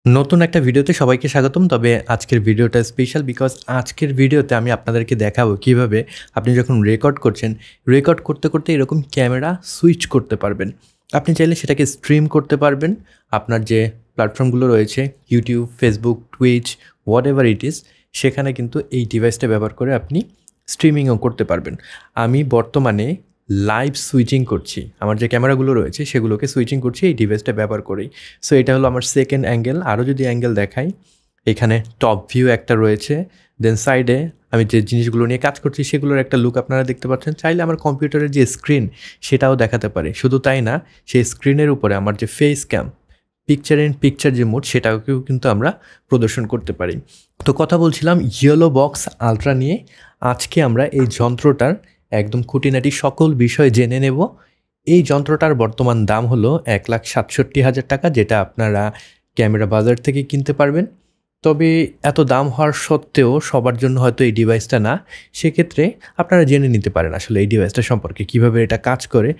নতুন একটা ভিডিওতে সবাইকে স্বাগতম। তবে আজকের ভিডিওটা স্পেশাল বিকজ আজকের ভিডিওতে আমি আপনাদেরকে দেখাবো কিভাবে আপনি যখন রেকর্ড করছেন, রেকর্ড করতে করতে এরকম ক্যামেরা সুইচ করতে পারবেন। আপনি চাইলে সেটাকে স্ট্রিম করতে পারবেন। আপনার যে প্ল্যাটফর্মগুলো রয়েছে YouTube, Facebook, Twitch, what ever it is, সেখানে কিন্তু এই ডিভাইসটা ব্যবহার করে আপনি স্ট্রিমিংও করতে পারবেন। আমি বর্তমানে লাইভ সুইচিং করছি, আমার যে ক্যামেরাগুলো রয়েছে সেগুলোকে সুইচিং করছি এই ডিভাইসটা ব্যবহার করেই। সো এটা হলো আমার সেকেন্ড অ্যাঙ্গেল। আরও যদি অ্যাঙ্গেল দেখাই, এখানে টপ ভিউ একটা রয়েছে, দেন সাইডে আমি যে জিনিসগুলো নিয়ে কাজ করছি সেগুলোর একটা লুক আপনারা দেখতে পাচ্ছেন। চাইলে আমার কম্পিউটারের যে স্ক্রিন সেটাও দেখাতে পারে। শুধু তাই না, সেই স্ক্রিনের উপরে আমার যে face cam, picture in picture যে মোড, সেটাকেও কিন্তু আমরা প্রদর্শন করতে পারি। তো কথা বলছিলাম ইয়েলো বক্স আলট্রা নিয়ে। আজকে আমরা এই যন্ত্রটার একদম খুঁটিনাটি সকল বিষয় জেনে নেব। এই যন্ত্রটার বর্তমান দাম হলো 1,67,000 টাকা, যেটা আপনারা ক্যামেরা বাজার থেকে কিনতে পারবেন। তবে এত দাম হওয়ার সত্ত্বেও সবার জন্য হয়তো এই ডিভাইসটা না। সেক্ষেত্রে আপনারা জেনে নিতে পারেন আসলে এই ডিভাইসটা সম্পর্কে, কীভাবে এটা কাজ করে।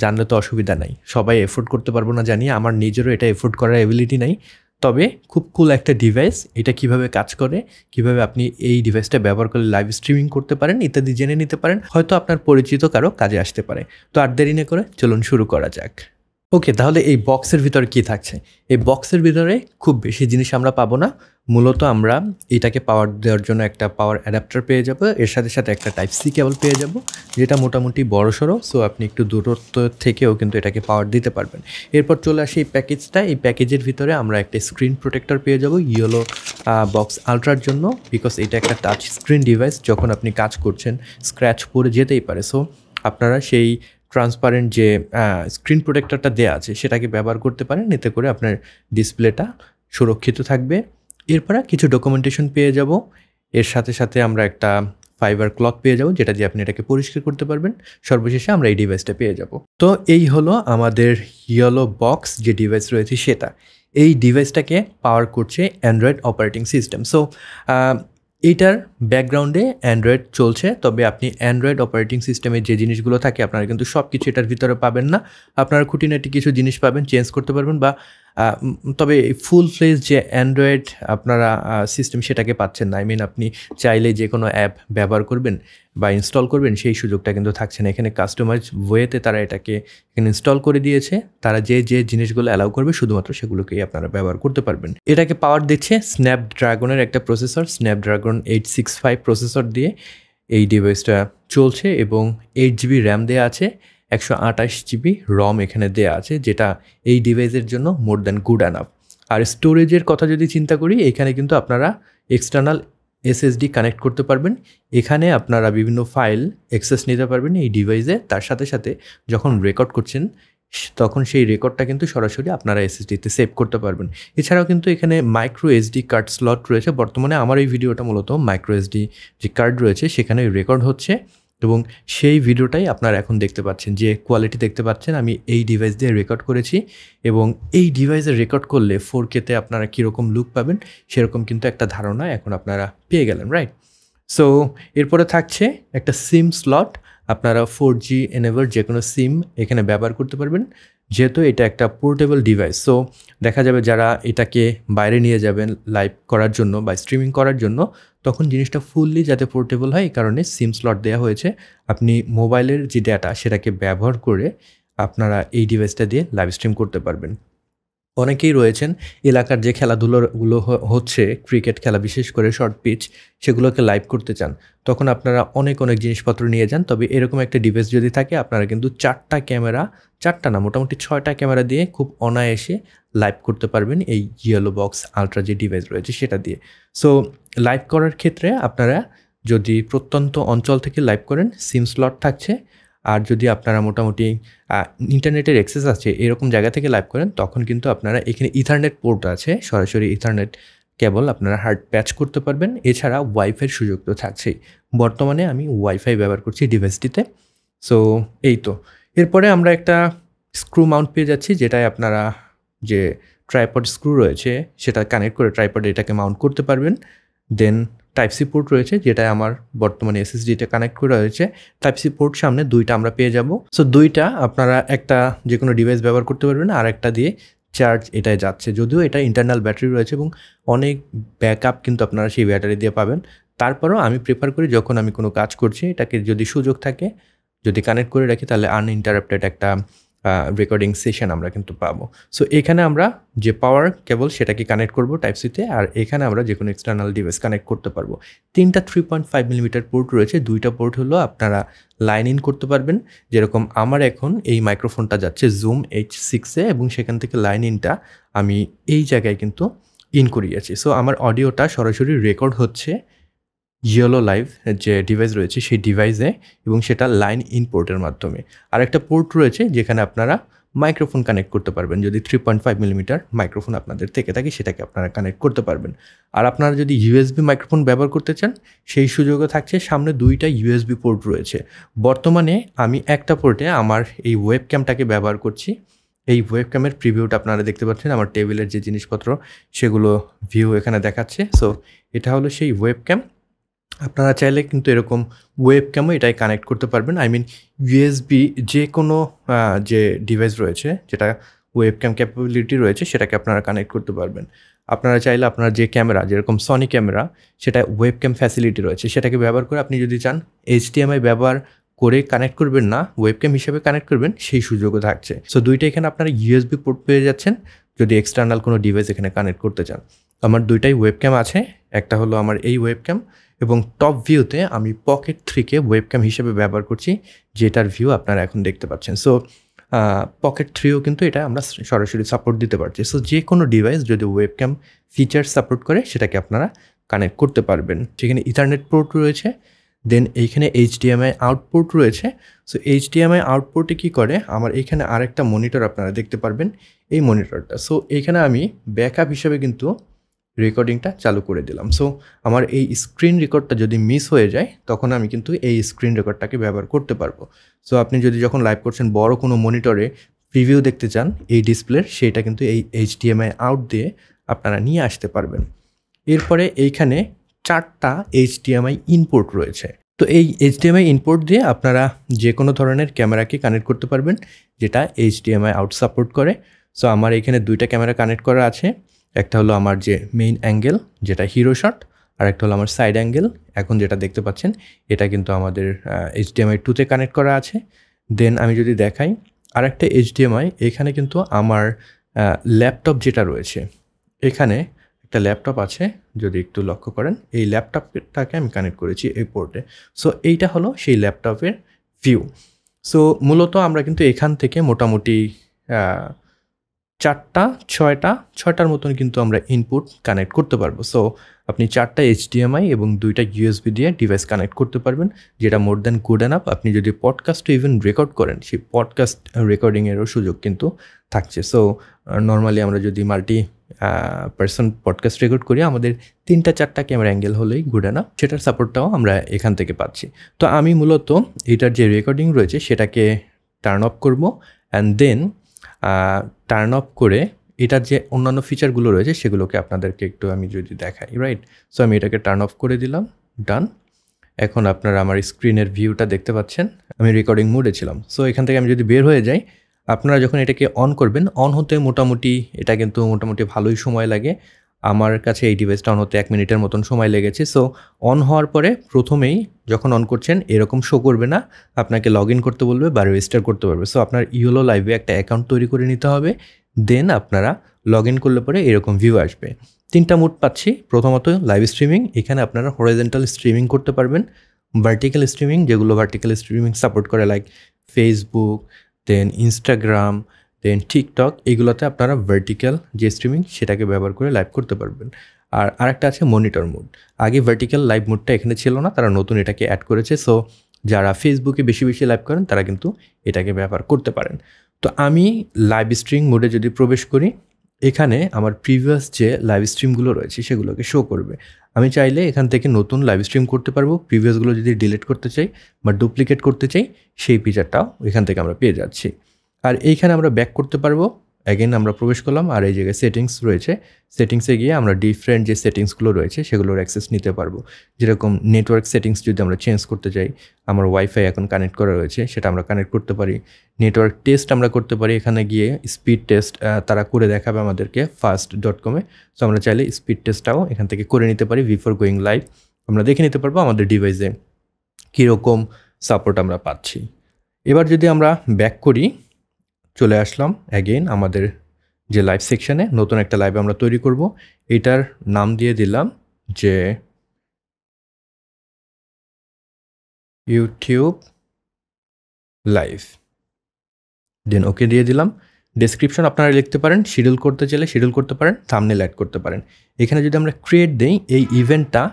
জানলে তো অসুবিধা নাই, সবাই এফোর্ড করতে পারবো না জানি, আমার নিজেরও এটা এফোর্ড করার এবিলিটি নাই। তবে খুব কুল একটা ডিভাইস। এটা কিভাবে কাজ করে, কিভাবে আপনি এই ডিভাইসটা ব্যবহার করে লাইভ স্ট্রিমিং করতে পারেন ইত্যাদি জেনে নিতে পারেন, হয়তো আপনার পরিচিত কারো কাজে আসতে পারে। তো আর দেরি না করে চলুন শুরু করা যাক। ওকে, তাহলে এই বক্সের ভিতরে কি থাকছে? এই বক্সের ভিতরে খুব বেশি জিনিস আমরা পাবো না। মূলত আমরা এটাকে পাওয়ার দেওয়ার জন্য একটা পাওয়ার অ্যাডাপ্টার পেয়ে যাব, এর সাথে সাথে একটা টাইপ সি কেবল পেয়ে যাব, যেটা মোটামুটি বড়সড়। সো আপনি একটু দূরত্ব থেকেও কিন্তু এটাকে পাওয়ার দিতে পারবেন। এরপর চলে আসে এই প্যাকেজটা। এই প্যাকেজের ভিতরে আমরা একটা স্ক্রিন প্রোটেক্টর পেয়ে যাব ইয়েলো বক্স আলট্রার জন্য, বিকজ এটা একটা টাচ স্ক্রিন ডিভাইস। যখন আপনি কাজ করছেন স্ক্র্যাচ পড়ে যেতেই পারে। সো আপনারা সেই ট্রান্সপারেন্ট যে স্ক্রিন প্রোটেক্টরটা দেওয়া আছে সেটাকে ব্যবহার করতে পারেন, এতে করে আপনার ডিসপ্লেটা সুরক্ষিত থাকবে। এরপরে কিছু ডকুমেন্টেশন পেয়ে যাব। এর সাথে সাথে আমরা একটা ফাইবার ক্লথ পেয়ে যাব, যেটা দিয়ে আপনি এটাকে পরিষ্কার করতে পারবেন। সর্বশেষে আমরা এই ডিভাইসটা পেয়ে যাব। তো এই হলো আমাদের ইয়েলো বক্স যে ডিভাইস রয়েছে সেটা। এই ডিভাইসটাকে পাওয়ার করছে অ্যান্ড্রয়েড অপারেটিং সিস্টেম। সো এইটার ব্যাকগ্রাউন্ডে অ্যান্ড্রয়েড চলছে, তবে আপনি অ্যান্ড্রয়েড অপারেটিং সিস্টেমের যে জিনিসগুলো থাকে আপনারা কিন্তু সব কিছু এটার ভিতরে পাবেন না। আপনারা খুঁটিনাটি কিছু জিনিস পাবেন, চেঞ্জ করতে পারবেন, বা তবে ফুল ফ্লেজ যে অ্যান্ড্রয়েড আপনারা সিস্টেম সেটাকে পাচ্ছেন না। আপনি চাইলে যে কোনো অ্যাপ ব্যবহার করবেন বা ইনস্টল করবেন সেই সুযোগটা কিন্তু থাকছে না। এখানে কাস্টমাইজ ওয়েতে তারা এটাকে এখানে ইনস্টল করে দিয়েছে। তারা যে যে জিনিসগুলো অ্যালাউ করবে শুধুমাত্র সেগুলোকেই আপনারা ব্যবহার করতে পারবেন। এটাকে পাওয়ার দিচ্ছে স্ন্যাপড্রাগনের একটা প্রসেসর, স্ন্যাপড্রাগন 865 প্রসেসর দিয়ে এই ডিভাইসটা চলছে, এবং 8GB র্যাম দেওয়া আছে, 128GB রম এখানে দেওয়া আছে, যেটা এই ডিভাইসের জন্য মোর দ্যান গুড অ্যানাফ। আর স্টোরেজের কথা যদি চিন্তা করি, এখানে কিন্তু আপনারা এক্সটার্নাল SSD কানেক্ট করতে পারবেন। এখানে আপনারা বিভিন্ন ফাইল অ্যাক্সেস নিতে পারবেন এই ডিভাইসে। তার সাথে সাথে যখন রেকর্ড করছেন তখন সেই রেকর্ডটা কিন্তু সরাসরি আপনারা SSDতে সেভ করতে পারবেন। এছাড়াও কিন্তু এখানে মাইক্রো SD কার্ড স্লট রয়েছে। বর্তমানে আমার এই ভিডিওটা মূলত মাইক্রো SD যে কার্ড রয়েছে সেখানে রেকর্ড হচ্ছে, এবং সেই ভিডিওটাই আপনারা এখন দেখতে পাচ্ছেন। যে কোয়ালিটি দেখতে পাচ্ছেন আমি এই ডিভাইস দিয়ে রেকর্ড করেছি, এবং এই ডিভাইসে রেকর্ড করলে 4K-তে আপনারা কীরকম লুক পাবেন সেরকম কিন্তু একটা ধারণা এখন আপনারা পেয়ে গেলেন, রাইট? সো এরপরে থাকছে একটা সিম স্লট। আপনারা 4G এনেবল যে কোনো সিম এখানে ব্যবহার করতে পারবেন, যেহেতু এটা একটা পোর্টেবল ডিভাইস। সো দেখা যাবে যারা এটাকে বাইরে নিয়ে যাবেন লাইভ করার জন্য বা স্ট্রিমিং করার জন্য, তখন জিনিসটা ফুললি যাতে পোর্টেবল হয় এই কারণে সিম স্লট দেওয়া হয়েছে। আপনি মোবাইলের যে ডাটা সেটাকে ব্যবহার করে আপনারা এই ডিভাইসটা দিয়ে লাইভ স্ট্রিম করতে পারবেন। অনেকেই রয়েছেন এলাকার যে খেলাধুলোগুলো হচ্ছে, ক্রিকেট খেলা বিশেষ করে শর্ট পিচ, সেগুলোকে লাইভ করতে চান, তখন আপনারা অনেক জিনিসপত্র নিয়ে যান। তবে এরকম একটা ডিভাইস যদি থাকে, আপনারা কিন্তু 4টা ক্যামেরা, 4টা না মোটামুটি 6টা ক্যামেরা দিয়ে খুব অনায়াসে লাইভ করতে পারবেন এই ইয়েলো বক্স আলট্রা যে ডিভাইস রয়েছে সেটা দিয়ে। সো লাইভ করার ক্ষেত্রে আপনারা যদি প্রত্যন্ত অঞ্চল থেকে লাইভ করেন সিম স্লট থাকছে, আর যদি আপনারা মোটামুটি ইন্টারনেটের অ্যাক্সেস আছে এরকম জায়গা থেকে লাইভ করেন তখন কিন্তু আপনারা এখানে ইথারনেট পোর্ট আছে, সরাসরি ইথারনেট কেবল আপনারা হার্ড প্যাচ করতে পারবেন। এছাড়া ওয়াইফাইয়ের সুযোগ তো থাকছেই। বর্তমানে আমি ওয়াইফাই ব্যবহার করছি ডিভাইসটিতে। সো এই তো। এরপরে আমরা একটা স্ক্রু মাউন্ট পেয়ে যাচ্ছি, যেটায় আপনারা যে ট্রাইপড স্ক্রু রয়েছে সেটা কানেক্ট করে ট্রাইপডে এটাকে মাউন্ট করতে পারবেন। দেন টাইপ সি পোর্ট রয়েছে, যেটা আমার বর্তমানে SSD-তে কানেক্ট করা হয়েছে। টাইপ সি পোর্ট সামনে 2টা আমরা পেয়ে যাব। সো 2টা আপনারা একটা যে কোনো ডিভাইস ব্যবহার করতে পারবেন, আর একটা দিয়ে চার্জ এটায় যাচ্ছে, যদিও এটা ইন্টারনাল ব্যাটারি রয়েছে এবং অনেক ব্যাকআপ কিন্তু আপনারা সেই ব্যাটারি দিয়ে পাবেন। তারপরেও আমি প্রেফার করি যখন আমি কোনো কাজ করছি এটাকে যদি সুযোগ থাকে যদি কানেক্ট করে রাখি তাহলে আনইন্টারাপ্টেড একটা রেকর্ডিং সেশন আমরা কিন্তু পাবো। সো এখানে আমরা যে পাওয়ার কেবল সেটাকে কানেক্ট করব টাইপ সিতে, আর এখানে আমরা যে কোনো এক্সটার্নাল ডিভাইস কানেক্ট করতে পারবো। 3টা 3.5 মিলিমিটার পোর্ট রয়েছে, 2টা পোর্ট হলো আপনারা লাইন ইন করতে পারবেন, যেরকম আমার এখন এই মাইক্রোফোনটা যাচ্ছে জুম H6-এ এবং সেখান থেকে লাইন ইনটা আমি এই জায়গায় কিন্তু ইন করিয়েছি। সো আমার অডিওটা সরাসরি রেকর্ড হচ্ছে ইয়েলো লাইভ যে ডিভাইস রয়েছে সেই ডিভাইসে এবং সেটা লাইন ইন পোর্টের মাধ্যমে। আর একটা পোর্ট রয়েছে যেখানে আপনারা মাইক্রোফোন কানেক্ট করতে পারবেন, যদি 3.5 মিলিমিটার মাইক্রোফোন আপনাদের থেকে থাকে সেটাকে আপনারা কানেক্ট করতে পারবেন। আর আপনারা যদি ইউএসবি মাইক্রোফোন ব্যবহার করতে চান সেই সুযোগও থাকছে, সামনে 2টা ইউএসবি পোর্ট রয়েছে। বর্তমানে আমি একটা পোর্টে আমার এই ওয়েব ক্যামটাকে ব্যবহার করছি। এই ওয়েব ক্যামের প্রিভিউটা আপনারা দেখতে পাচ্ছেন, আমার টেবিলের যে জিনিসপত্র সেগুলো ভিউ এখানে দেখাচ্ছে। সো এটা হলো সেই ওয়েব ক্যাম। আপনারা চাইলে কিন্তু এরকম ওয়েব ক্যামও এটাই কানেক্ট করতে পারবেন। আই মিন ইউএসবি যে কোনো যে ডিভাইস রয়েছে যেটা ওয়েব ক্যাম ক্যাপাবিলিটি রয়েছে সেটাকে আপনারা কানেক্ট করতে পারবেন। আপনারা চাইলে আপনার যে ক্যামেরা যেরকম সনি ক্যামেরা সেটা ওয়েব ক্যাম ফ্যাসিলিটি রয়েছে সেটাকে ব্যবহার করে আপনি যদি চান HDMI ব্যবহার করে কানেক্ট করবেন না, ওয়েব ক্যাম হিসেবে কানেক্ট করবেন সেই সুযোগও থাকছে। সো দুইটা এখানে আপনারা ইউএসবি পোর্ট পেয়ে যাচ্ছেন যদি এক্সটার্নাল কোনো ডিভাইস এখানে কানেক্ট করতে চান। আমার দুইটাই ওয়েব ক্যাম আছে, একটা হলো আমার এই ওয়েব ক্যাম এবং টপ ভিউতে আমি পকেট 3কে ওয়েব ক্যাম হিসেবে ব্যবহার করছি, যেটার ভিউ আপনারা এখন দেখতে পাচ্ছেন। সো পকেট 3ও কিন্তু এটা আমরা সরাসরি সাপোর্ট দিতে পারছি। সো যে কোনো ডিভাইস যদি ওয়েব ক্যাম ফিচার সাপোর্ট করে সেটাকে আপনারা কানেক্ট করতে পারবেন। সেখানে ইথারনেট পোর্ট রয়েছে, দেন এইখানে HDMI আউটপুট রয়েছে। সো HDMI আউটপুটে কী করে, আমার এইখানে আরেকটা মনিটর আপনারা দেখতে পারবেন, এই মনিটরটা। সো এইখানে আমি ব্যাকআপ হিসেবে কিন্তু রেকর্ডিংটা চালু করে দিলাম। সো আমার এই স্ক্রিন রেকর্ডটা যদি মিস হয়ে যায় তখন আমি কিন্তু এই স্ক্রিন রেকর্ডটাকে ব্যবহার করতে পারবো। সো আপনি যদি যখন লাইভ করছেন বড় কোনো মনিটরে প্রিভিউ দেখতে চান এই ডিসপ্লের, সেটা কিন্তু এই HDMI আউট দিয়ে আপনারা নিয়ে আসতে পারবেন। এরপরে এইখানে 4টা HDMI ইনপুট রয়েছে। তো এই HDMI ইনপুট দিয়ে আপনারা যে কোনো ধরনের ক্যামেরাকে কানেক্ট করতে পারবেন যেটা HDMI আউট সাপোর্ট করে। সো আমার এখানে 2টা ক্যামেরা কানেক্ট করা আছে, একটা হলো আমার যে মেইন অ্যাঙ্গেল যেটা হিরো শট, আর একটা হলো আমার সাইড অ্যাঙ্গেল এখন যেটা দেখতে পাচ্ছেন এটা কিন্তু আমাদের HDMI 2-তে কানেক্ট করা আছে। দেন আমি যদি দেখাই আরেকটা HDMI, এখানে কিন্তু আমার ল্যাপটপ যেটা রয়েছে, এখানে একটা ল্যাপটপ আছে যদি একটু লক্ষ্য করেন, এই ল্যাপটপটাকে আমি কানেক্ট করেছি এই পোর্টে। সো এইটা হলো সেই ল্যাপটপের ভিউ। সো মূলত আমরা কিন্তু এখান থেকে মোটামুটি 6টার মতন কিন্তু আমরা ইনপুট কানেক্ট করতে পারবো। সো আপনি 4টা HDMI এবং 2টা USB দিয়ে ডিভাইস কানেক্ট করতে পারবেন, যেটা মোর দ্যান গুড এনাফ। আপনি যদি পডকাস্টও ইভেন রেকর্ড করেন সেই পডকাস্ট রেকর্ডিংয়েরও সুযোগ কিন্তু থাকছে। সো নর্মালি আমরা যদি মাল্টি পার্সন পডকাস্ট রেকর্ড করি আমাদের 3-4টা ক্যামেরা অ্যাঙ্গেল হলেই গুড এনাফ, সেটার সাপোর্টটাও আমরা এখান থেকে পাচ্ছি। তো আমি মূলত এটার যে রেকর্ডিং রয়েছে সেটাকে টার্ন অফ করবো অ্যান্ড দেন টার্ন অফ করে এটার যে অন্যান্য ফিচারগুলো রয়েছে সেগুলোকে আপনাদেরকে একটু আমি যদি দেখাই, রাইট। সো আমি এটাকে টার্ন অফ করে দিলাম, ডান। এখন আপনারা আমার স্ক্রিনের ভিউটা দেখতে পাচ্ছেন, আমি রেকর্ডিং মোডে ছিলাম। সো এখান থেকে আমি যদি বের হয়ে যাই, আপনারা যখন এটাকে অন করবেন, অন হতে মোটামুটি এটা কিন্তু মোটামুটি ভালোই সময় লাগে। আমার কাছে এই ডিভাইসটা অন হতে 1 মিনিটের মতন সময় লেগেছে। সো অন হওয়ার পরে প্রথমেই যখন অন করছেন এরকম শো করবে না, আপনাকে লগ ইন করতে বলবে বা রেজিস্টার করতে পারবে। সো আপনার ইয়েলো লাইভে একটা অ্যাকাউন্ট তৈরি করে নিতে হবে, দেন আপনারা লগ ইন করলে পরে এরকম ভিউ আসবে। 3টা মোড পাচ্ছি। প্রথমত লাইভ স্ট্রিমিং, এখানে আপনারা হরিজন্টাল স্ট্রিমিং করতে পারবেন, ভার্টিক্যাল স্ট্রিমিং যেগুলো ভার্টিক্যাল স্ট্রিমিং সাপোর্ট করে লাইক ফেসবুক, দেন ইনস্টাগ্রাম, দেন টিকটক, এগুলোতে আপনারা ভার্টিক্যাল যে স্ট্রিমিং সেটাকে ব্যবহার করে লাইভ করতে পারবেন। আর আরেকটা আছে মনিটর মোড। আগে ভার্টিক্যাল লাইভ মোডটা এখানে ছিল না, তারা নতুন এটাকে অ্যাড করেছে। সো যারা ফেসবুকে বেশি লাইভ করেন তারা কিন্তু এটাকে ব্যবহার করতে পারেন। তো আমি লাইভ স্ট্রিম মোডে যদি প্রবেশ করি, এখানে আমার প্রিভিয়াস যে লাইভ স্ট্রিমগুলো রয়েছে সেগুলোকে শো করবে। আমি চাইলে এখান থেকে নতুন লাইভ স্ট্রিম করতে পারবো, প্রিভিয়াসগুলো যদি ডিলিট করতে চাই বা ডুপ্লিকেট করতে চাই সেই ফিচারটাও এখান থেকে আমরা পেয়ে যাচ্ছি। আর এইখানে আমরা ব্যাক করতে পারবো অ্যাগেন আমরা প্রবেশ করলাম আর এই জায়গায় সেটিংস রয়েছে, সেটিংসে গিয়ে আমরা ডিফারেন্ট যে সেটিংসগুলো রয়েছে সেগুলোর অ্যাক্সেস নিতে পারবো। যেরকম নেটওয়ার্ক সেটিংস যদি আমরা চেঞ্জ করতে চাই, আমার ওয়াইফাই এখন কানেক্ট করা রয়েছে, সেটা আমরা কানেক্ট করতে পারি। নেটওয়ার্ক টেস্ট আমরা করতে পারি, এখানে গিয়ে স্পিড টেস্ট তারা করে দেখাবে আমাদেরকে fast.com-এ। সো আমরা চাইলে স্পিড টেস্টটাও এখান থেকে করে নিতে পারি বিফোর গোয়িং লাইভ। আমরা দেখে নিতে পারবো আমাদের ডিভাইসে কীরকম সাপোর্ট আমরা পাচ্ছি। এবার যদি আমরা ব্যাক করি, চলে আসলাম অ্যাগেন আমাদের যে লাইভ সেকশানে, নতুন একটা লাইভ আমরা তৈরি করব। এটার নাম দিয়ে দিলাম যে ইউটিউব লাইভ, দেন ওকে দিয়ে দিলাম। ডেসক্রিপশন আপনারা লিখতে পারেন, শিডিউল করতে চাইলে শিডিউল করতে পারেন, থাম্বনেল অ্যাড করতে পারেন। এখানে যদি আমরা ক্রিয়েট দেই, এই ইভেন্টটা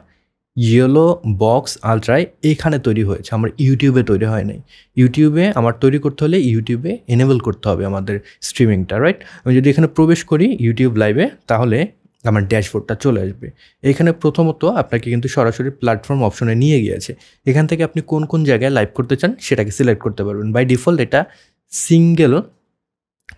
ইয়েলো বক্স আলট্রায় এখানে তৈরি হয়েছে, আমার ইউটিউবে তৈরি হয় নাই। ইউটিউবে আমার তৈরি করতে হলে ইউটিউবে এনেবল করতে হবে আমাদের স্ট্রিমিংটা, রাইট? আমি যদি এখানে প্রবেশ করি ইউটিউব লাইভে, তাহলে আমার ড্যাশবোর্ডটা চলে আসবে। এখানে প্রথমত আপনাকে কিন্তু সরাসরি প্ল্যাটফর্ম অপশনে নিয়ে গিয়েছে। এখান থেকে আপনি কোন কোন জায়গায় লাইভ করতে চান সেটাকে সিলেক্ট করতে পারবেন। বাই ডিফল্ট এটা সিঙ্গেল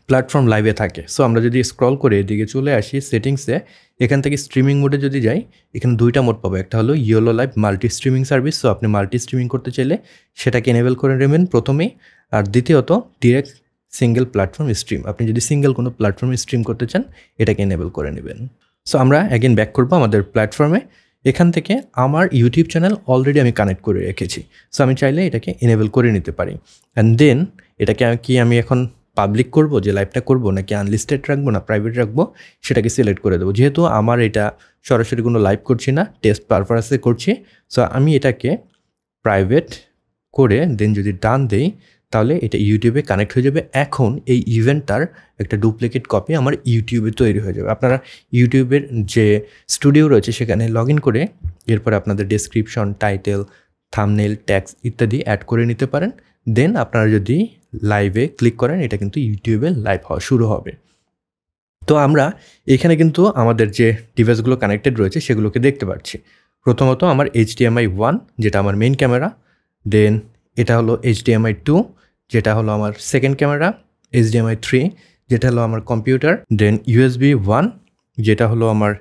প্ল্যাটফর্ম লাইভে থাকে। সো আমরা যদি স্ক্রল করে এদিকে চলে আসি সেটিংসে, এখান থেকে স্ট্রিমিং মোডে যদি যাই, এখানে দুইটা মোড পাবো। একটা হলো yellow live multi streaming service. So আপনি মাল্টি স্ট্রিমিং করতে চাইলে সেটাকে এনেবল করে নেবেন প্রথমেই। আর দ্বিতীয়ত ডিরেক্ট সিঙ্গেল প্ল্যাটফর্ম স্ট্রিম, আপনি যদি সিঙ্গেল কোনো প্ল্যাটফর্মে স্ট্রিম করতে চান এটাকে এনেবল করে নেবেন। সো আমরা অ্যাগেন ব্যাক করবো আমাদের প্ল্যাটফর্মে। এখান থেকে আমার ইউটিউব চ্যানেল অলরেডি আমি কানেক্ট করে রেখেছি। সো আমি চাইলে এটাকে এনেবল করে নিতে পারি। অ্যান্ড দেন এটাকে আমি এখন পাবলিক করব, যে লাইভটা করব, নাকি আনলিস্টেড রাখবো না প্রাইভেট রাখবো, সেটাকে সিলেক্ট করে দেবো। যেহেতু আমার এটা সরাসরি কোনো লাইভ করছি না, টেস্ট পারপাসে করছি, সো আমি এটাকে প্রাইভেট করে দেন যদি ডান দেই, তাহলে এটা ইউটিউবে কানেক্ট হয়ে যাবে। এখন এই ইভেন্টটার একটা ডুপ্লিকেট কপি আমার ইউটিউবে তৈরি হয়ে যাবে। আপনারা ইউটিউবের যে স্টুডিও রয়েছে সেখানে লগ ইন করে এরপরে আপনাদের ডেসক্রিপশন, টাইটেল, থাম্বনেল, ট্যাগস ইত্যাদি অ্যাড করে নিতে পারেন। দেন আপনারা যদি লাইভে ক্লিক করেন, এটা কিন্তু ইউটিউবে লাইভ হওয়া শুরু হবে। তো আমরা এখানে কিন্তু আমাদের যে ডিভাইসগুলো কানেক্টেড রয়েছে সেগুলোকে দেখতে পাচ্ছি। প্রথমত আমার HDMI 1 যেটা আমার মেইন ক্যামেরা, দেন এটা হলো HDMI 2 যেটা হলো আমার সেকেন্ড ক্যামেরা, HDMI 3 যেটা হলো আমার কম্পিউটার, দেন USB 1 যেটা হলো আমার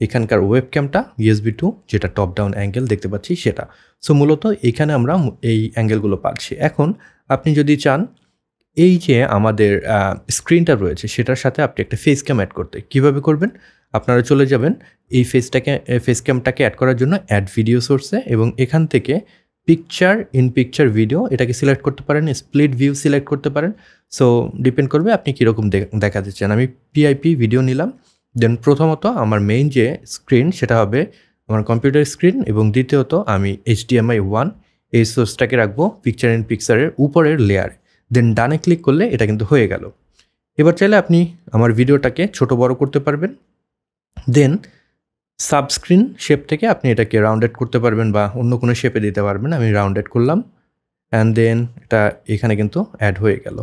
এখানকার ওয়েবক্যামটা, USB 2 যেটা টপ ডাউন অ্যাঙ্গেল দেখতে পাচ্ছি সেটা। সো মূলত এখানে আমরা এই অ্যাঙ্গেলগুলো পাচ্ছি। এখন আপনি যদি চান এই যে আমাদের স্ক্রিনটা রয়েছে সেটার সাথে আপনি একটা ফেস ক্যাম অ্যাড করতে, কীভাবে করবেন? আপনারা চলে যাবেন এই ফেস ক্যামটাকে অ্যাড করার জন্য অ্যাড ভিডিও সোর্সে, এবং এখান থেকে পিকচার ইন পিকচার ভিডিও এটাকে সিলেক্ট করতে পারেন, স্প্লিট ভিউ সিলেক্ট করতে পারেন। সো ডিপেন্ড করবে আপনি কীরকম দেখাতে চান। আমি PIP ভিডিও নিলাম। দেন প্রথমত আমার মেইন যে স্ক্রিন সেটা হবে আমার কম্পিউটার স্ক্রিন, এবং দ্বিতীয়ত আমি HDMI 1 এই সোর্সটাকে রাখবো পিকচার ইন পিকচারের উপরের লেয়ারে। দেন ডানে ক্লিক করলে এটা কিন্তু হয়ে গেল। এবার চাইলে আপনি আমার ভিডিওটাকে ছোট বড় করতে পারবেন। দেন সাবস্ক্রিন শেপ থেকে আপনি এটাকে রাউন্ডেড করতে পারবেন বা অন্য কোনো শেপে দিতে পারবেন। আমি রাউন্ডেড করলাম, অ্যান্ড দেন এটা এখানে কিন্তু অ্যাড হয়ে গেল।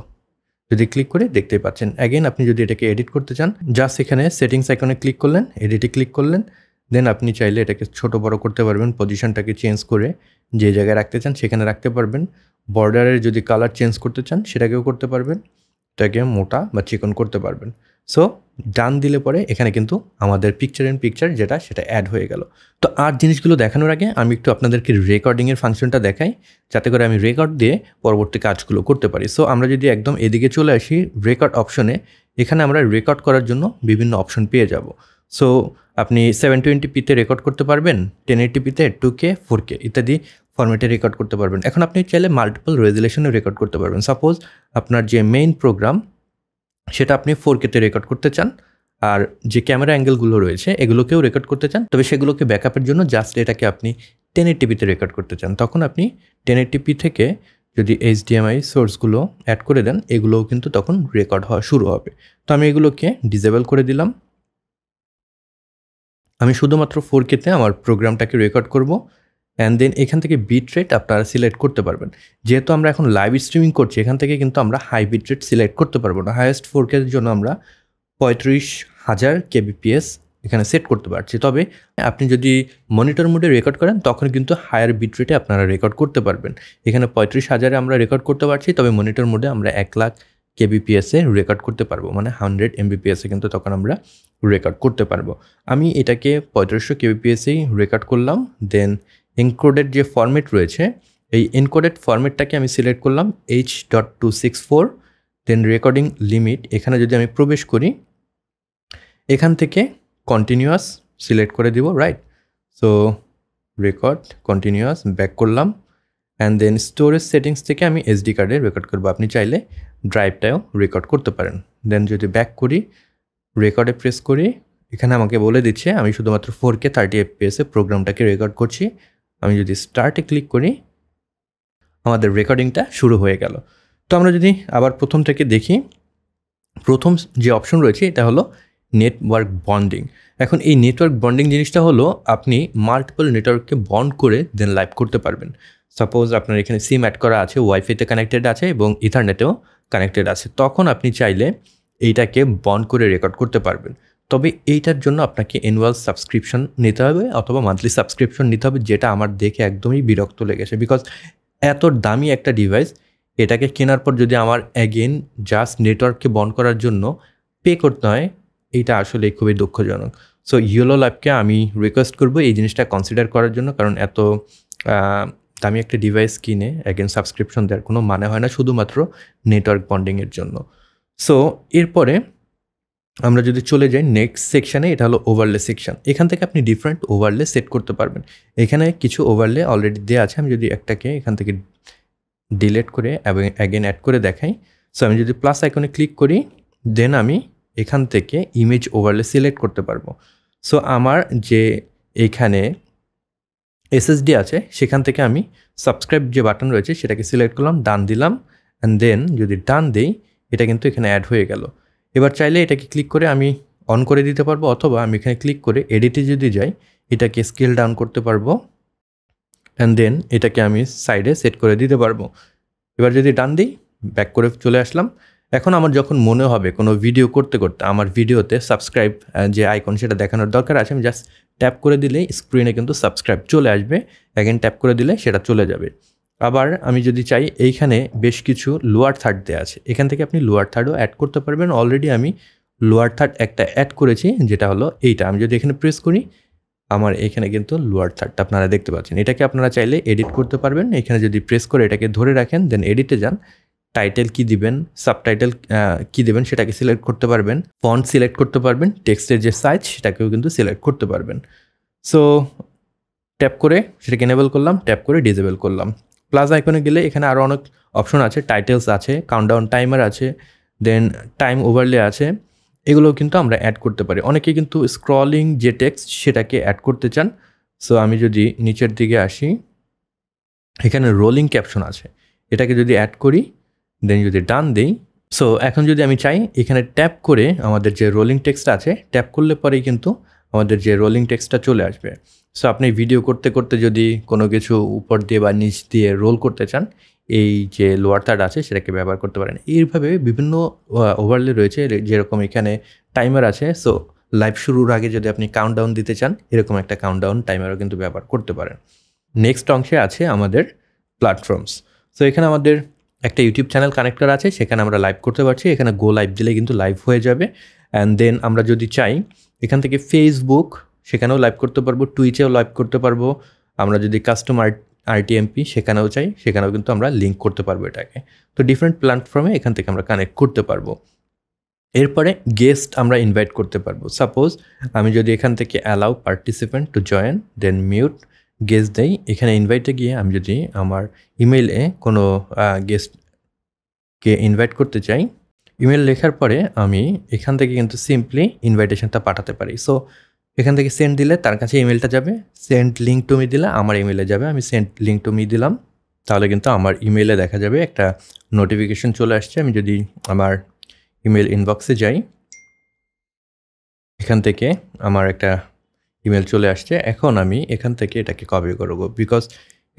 যদি ক্লিক করে দেখতেই পাচ্ছেন। অ্যাগেন আপনি যদি এটাকে এডিট করতে চান, জাস্ট এখানে সেটিংস আইকনে ক্লিক করলেন, এডিটে ক্লিক করলেন, দেন আপনি চাইলে এটাকে ছোট বড় করতে পারবেন, পজিশনটাকে চেঞ্জ করে যে জায়গায় রাখতে চান সেখানে রাখতে পারবেন। বর্ডারের যদি কালার চেঞ্জ করতে চান সেটাকেও করতে পারবেন, এটাকে মোটা বা চিকন করতে পারবেন। সো ডান দিলে পরে এখানে কিন্তু আমাদের পিকচার ইন পিকচার যেটা সেটা অ্যাড হয়ে গেল। তো আর জিনিসগুলো দেখানোর আগে আমি একটু আপনাদেরকে রেকর্ডিংয়ের ফাংশনটা দেখাই, যাতে করে আমি রেকর্ড দিয়ে পরবর্তী কাজগুলো করতে পারি। সো আমরা যদি একদম এদিকে চলে আসি রেকর্ড অপশনে, এখানে আমরা রেকর্ড করার জন্য বিভিন্ন অপশন পেয়ে যাব। সো আপনি 720p-তে রেকর্ড করতে পারবেন, 1080p-তে, 2K, 4K ইত্যাদি ফরম্যাটে রেকর্ড করতে পারবেন। এখন আপনি চাইলে মাল্টিপল রেজুলেশনে রেকর্ড করতে পারবেন। সাপোজ আপনার যে মেইন প্রোগ্রাম সেটা আপনি 4K-তে রেকর্ড করতে চান, আর যে ক্যামেরা অ্যাঙ্গেলগুলো রয়েছে এগুলোকেও রেকর্ড করতে চান, তবে সেগুলোকে ব্যাকআপের জন্য জাস্ট এটাকে আপনি 1080p-তে রেকর্ড করতে চান, তখন আপনি 1080p থেকে যদি HDMI সোর্সগুলো অ্যাড করে দেন এগুলোও কিন্তু তখন রেকর্ড হওয়া শুরু হবে। তো আমি এগুলোকে ডিসেবল করে দিলাম। আমি শুধুমাত্র 4K-তে আমার প্রোগ্রামটাকে রেকর্ড করব, অ্যান্ড দেন এখান থেকে বিট রেট আপনারা সিলেক্ট করতে পারবেন। যেহেতু আমরা এখন লাইভ স্ট্রিমিং করছি, এখান থেকে কিন্তু আমরা হাই বিট রেট সিলেক্ট করতে পারবো না। হাইয়েস্ট 4K-এর জন্য আমরা 35,000 kbps এখানে সেট করতে পারছি। তবে আপনি যদি মনিটর মোডে রেকর্ড করেন তখন কিন্তু হায়ার বিট রেটে আপনারা রেকর্ড করতে পারবেন। এখানে 35,000-এ আমরা রেকর্ড করতে পারছি, তবে মনিটর মোডে আমরা 1,00,000 kbps এ রেকর্ড করতে পারবো, মানে 100 mbps এ কিন্তু তখন আমরা রেকর্ড করতে পারবো। আমি এটাকে 3500 kbps এই রেকর্ড করলাম। দেন এনকোডেড যে ফরম্যাট রয়েছে, এই এনকোডেড ফরম্যাটটাকে আমি সিলেক্ট করলাম H.264। দেন রেকর্ডিং লিমিট, এখানে যদি আমি প্রবেশ করি, এখান থেকে কন্টিনিউয়াস সিলেক্ট করে দিব, right? So record continuous, back করলাম। অ্যান্ড দেন স্টোরেজ সেটিংস থেকে আমি এসডি কার্ডে রেকর্ড করবো। আপনি চাইলে ড্রাইভটাও রেকর্ড করতে পারেন। দেন যদি ব্যাক করি, রেকর্ডে প্রেস করি, এখানে আমাকে বলে দিচ্ছে আমি শুধুমাত্র 4K 30 fps এ প্রোগ্রামটাকে রেকর্ড করছি। আমি যদি স্টার্টে ক্লিক করি, আমাদের রেকর্ডিংটা শুরু হয়ে গেল। তো আমরা যদি আবার প্রথম থেকে দেখি, প্রথম যে অপশন রয়েছে এটা হলো নেটওয়ার্ক বন্ডিং। এখন এই নেটওয়ার্ক বন্ডিং জিনিসটা হলো আপনি মাল্টিপল নেটওয়ার্ককে বন্ড করে দেন লাইভ করতে পারবেন। সাপোজ আপনার এখানে সিম অ্যাড করা আছে, ওয়াইফাইতে কানেক্টেড আছে এবং ইথারনেটেও কানেক্টেড আছে, তখন আপনি চাইলে এইটাকে বন্ড করে রেকর্ড করতে পারবেন। তবে এইটার জন্য আপনাকে অ্যানুয়াল সাবস্ক্রিপশন নিতে হবে অথবা মান্থলি সাবস্ক্রিপশন নিতে হবে, যেটা আমার দেখে একদমই বিরক্ত লেগেছে। বিকজ এত দামি একটা ডিভাইস, এটাকে কেনার পর যদি আমার অ্যাগেন জাস্ট নেটওয়ার্ককে বন্ড করার জন্য পে করতে হয়, এইটা আসলে খুবই দুঃখজনক। সো ইয়েলো ল্যাবকে আমি রিকোয়েস্ট করবো এই জিনিসটা কনসিডার করার জন্য, কারণ এত দামি একটা ডিভাইস কিনে অ্যাগেন সাবস্ক্রিপশন দেওয়ার কোনো মানে হয় না শুধুমাত্র নেটওয়ার্ক বন্ডিংয়ের জন্য। সো এরপরে আমরা যদি চলে যাই নেক্সট সেকশানে, এটা হলো ওভারলে সেকশন। এখান থেকে আপনি ডিফারেন্ট ওভারলে সেট করতে পারবেন। এখানে কিছু ওভারলে অলরেডি দেওয়া আছে। আমি যদি একটাকে এখান থেকে ডিলিট করে এবং অ্যাগেন অ্যাড করে দেখাই। সো আমি যদি প্লাস আইকনে ক্লিক করি, দেন আমি এখান থেকে ইমেজ ওভারলে সিলেক্ট করতে পারবো। সো আমার যে এইখানে এসএসডি আছে, সেখান থেকে আমি সাবস্ক্রাইব যে বাটন রয়েছে সেটাকে সিলেক্ট করলাম, ডান দিলাম। অ্যান্ড দেন যদি ডান দেই, এটা কিন্তু এখানে অ্যাড হয়ে গেল। এবার চাইলে এটাকে ক্লিক করে আমি অন করে দিতে পারবো, অথবা আমি এখানে ক্লিক করে এডিটে যদি যাই, এটাকে স্কেল ডাউন করতে পারবো। অ্যান্ড দেন এটাকে আমি সাইডে সেট করে দিতে পারবো। এবার যদি ডান দিই, ব্যাক করে চলে আসলাম। এখন আমার যখন মনে হবে কোনো ভিডিও করতে করতে আমার ভিডিওতে সাবস্ক্রাইব যে আইকন সেটা দেখানোর দরকার আছে, আমি জাস্ট ট্যাপ করে দিলেই স্ক্রিনে কিন্তু সাবস্ক্রাইব চলে আসবে। অ্যাগেন ট্যাপ করে দিলে সেটা চলে যাবে। আবার আমি যদি চাই, এইখানে বেশ কিছু লোয়ার থার্ড দেওয়া আছে, এখান থেকে আপনি লোয়ার থার্ডও অ্যাড করতে পারবেন। অলরেডি আমি লোয়ার থার্ড একটা অ্যাড করেছি, যেটা হলো এইটা। আমি যদি এখানে প্রেস করি, আমার এখানে কিন্তু লোয়ার থার্ডটা আপনারা দেখতে পাচ্ছেন। এটাকে আপনারা চাইলে এডিট করতে পারবেন। এখানে যদি প্রেস করে এটাকে ধরে রাখেন, দেন এডিটে যান, টাইটেল কি দিবেন, সাবটাইটেল কি দিবেন সেটাকে সিলেক্ট করতে পারবেন, ফন্ট সিলেক্ট করতে পারবেন, টেক্সটের যে সাইজ সেটাকেও কিন্তু সিলেক্ট করতে পারবেন। সো ট্যাপ করে সেটাকে এনেবল করলাম, ট্যাপ করে ডিসেবল করলাম। প্লাস আইকনে গেলে এখানে আরও অনেক অপশন আছে, টাইটেলস আছে, কাউন্টডাউন টাইমার আছে, দেন টাইম ওভারলে আছে, এগুলোও কিন্তু আমরা অ্যাড করতে পারি। অনেকে কিন্তু স্ক্রলিং যে টেক্সট সেটাকে অ্যাড করতে চান। সো আমি যদি নিচের দিকে আসি, এখানে রোলিং ক্যাপশন আছে, এটাকে যদি অ্যাড করি, দেন যদি ডান দিই, সো এখন যদি আমি চাই, এখানে ট্যাপ করে আমাদের যে রোলিং টেক্সট আছে, ট্যাপ করলে পরেই কিন্তু আমাদের যে রোলিং টেক্সটটা চলে আসবে। সো আপনি ভিডিও করতে করতে যদি কোনো কিছু উপর দিয়ে বা নিচ দিয়ে রোল করতে চান, এই যে লোয়ার থার্ড আছে সেটাকে ব্যবহার করতে পারেন। এইভাবে বিভিন্ন ওভারলে রয়েছে, যেরকম এখানে টাইমার আছে। সো লাইভ শুরুর আগে যদি আপনি কাউন্টডাউন দিতে চান, এরকম একটা কাউন্টডাউন টাইমারও কিন্তু ব্যবহার করতে পারেন। নেক্সট অংশে আছে আমাদের প্ল্যাটফর্মস। সো এখানে আমাদের একটা ইউটিউব চ্যানেল কানেক্ট করা আছে, সেখানে আমরা লাইভ করতে পারছি। এখানে গো লাইভ দিলে কিন্তু লাইভ হয়ে যাবে। অ্যান্ড দেন আমরা যদি চাই, এখান থেকে ফেসবুক, সেখানেও লাইভ করতে পারবো, টুইচেও লাইভ করতে পারবো। আমরা যদি কাস্টমার আরটিএমপি সেখানেও চাই, সেখানেও কিন্তু আমরা লিঙ্ক করতে পারবো এটাকে। তো ডিফারেন্ট প্ল্যাটফর্মে এখান থেকে আমরা কানেক্ট করতে পারবো। এরপরে গেস্ট আমরা ইনভাইট করতে পারবো। সাপোজ আমি যদি এখান থেকে allow participant to join, then mute guest দেই, এখানে ইনভাইটে গিয়ে আমি যদি আমার ইমেইলে কোনো গেস্টকে ইনভাইট করতে চাই, ইমেল লেখার পরে আমি এখান থেকে কিন্তু সিম্পলি ইনভাইটেশনটা পাঠাতে পারি। সো এখান থেকে সেন্ড দিলে তার কাছে ইমেলটা যাবে, সেন্ড লিঙ্ক টু মি দিলে আমার ইমেলে যাবে। আমি সেন্ড লিঙ্ক টু মি দিলাম, তাহলে কিন্তু আমার ইমেলে দেখা যাবে একটা নোটিফিকেশন চলে আসছে। আমি যদি আমার ইমেল ইনবক্সে যাই, এখান থেকে আমার একটা ইমেল চলে আসছে। এখন আমি এখান থেকে এটাকে কপি করব, বিকজ